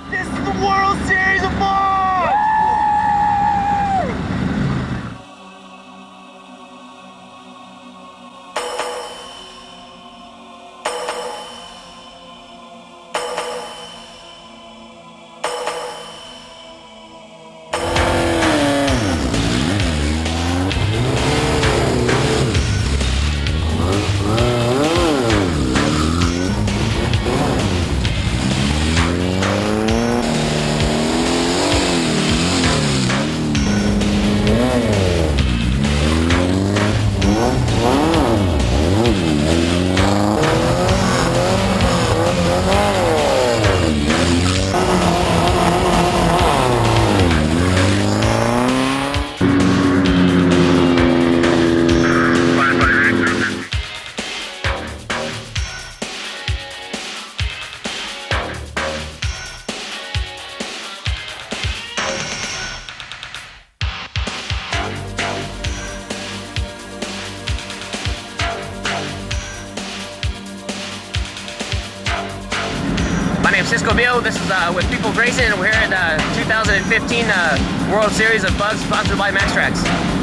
This is the World Series of Bugs! My name's Cisco Bill. This is with People's Racing, and we're here at 2015 World Series of Bugs, sponsored by MaxTrax.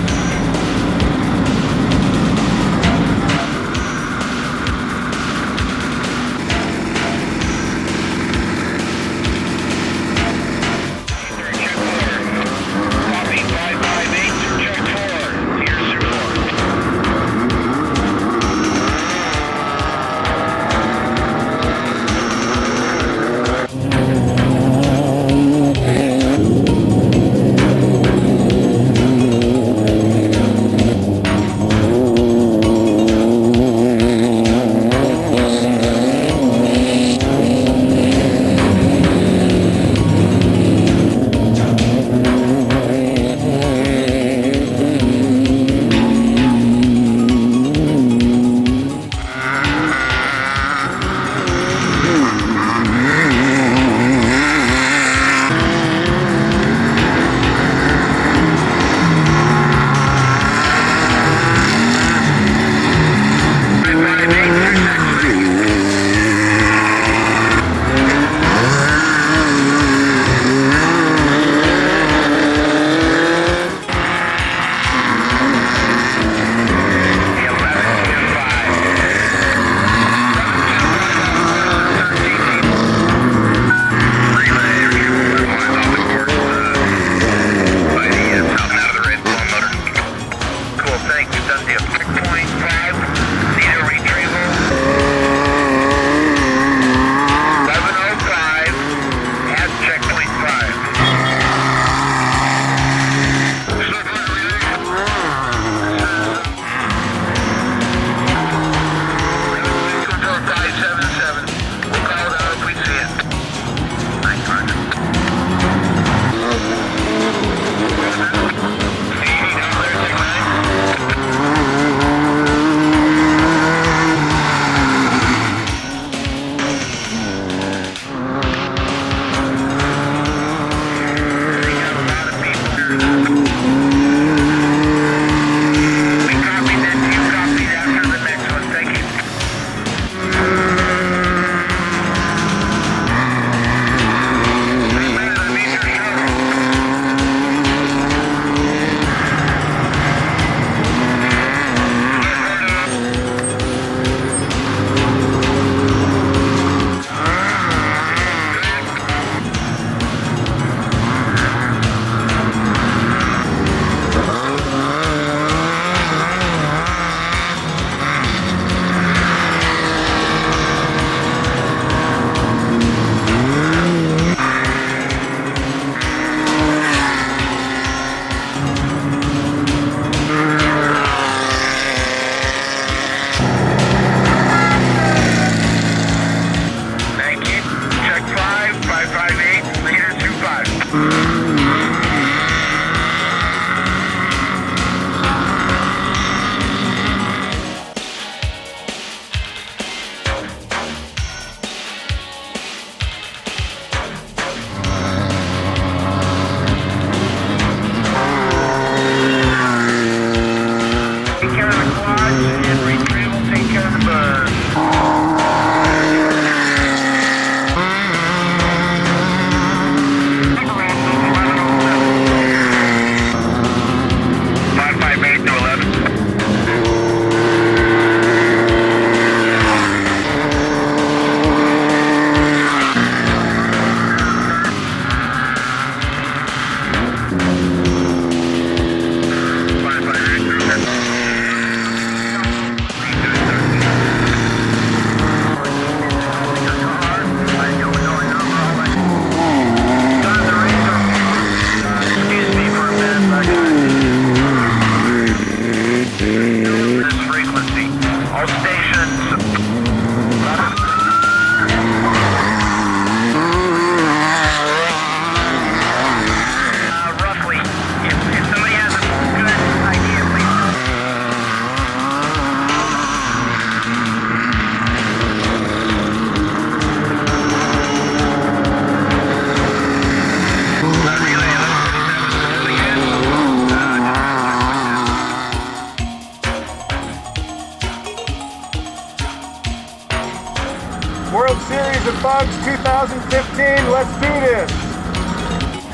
Bugs 2015. Let's do this.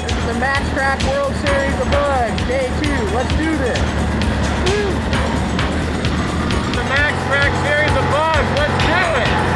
This is the Max Track World Series of Bugs, Day 2. Let's do this. Woo. The Max Track Series of Bugs. Let's do it.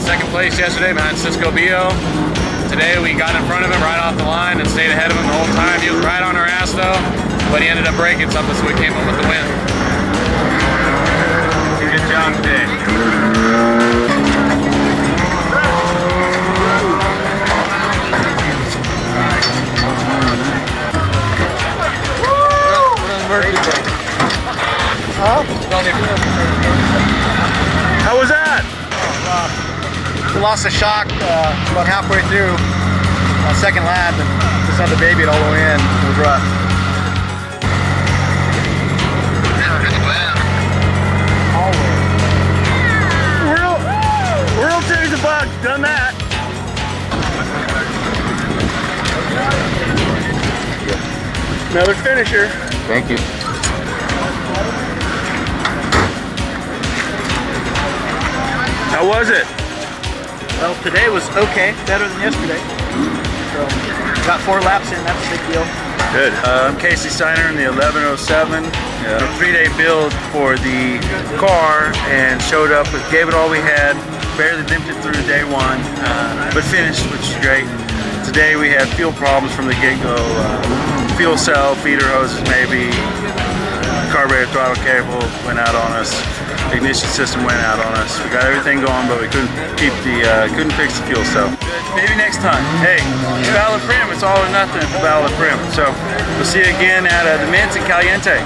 second place yesterday behind Cisco Bio. Today we got in front of him right off the line and stayed ahead of him the whole time. He was right on our ass though, but he ended up breaking something, so we came up with the win. Good job today. How was that? We lost the shock about halfway through second lap and just had the baby it all the way in. It was rough. World Series of Bugs, done that. Another finisher. Thank you. How was it? Well, today was okay, better than yesterday. So, got 4 laps in, that's a big deal. Good. I'm Casey Steiner in the 1107. A 3-day build for the car and showed up, gave it all we had, barely limped it through day one, but finished, which is great. Today we had fuel problems from the get-go. Fuel cell, feeder hoses maybe, carburetor throttle cable went out on us. Ignition system went out on us. We got everything going, but we couldn't fix the fuel cell. Maybe next time. Hey, Valid Prim, it's all or nothing for Valid Prim. So we'll see you again at the Mint in Caliente.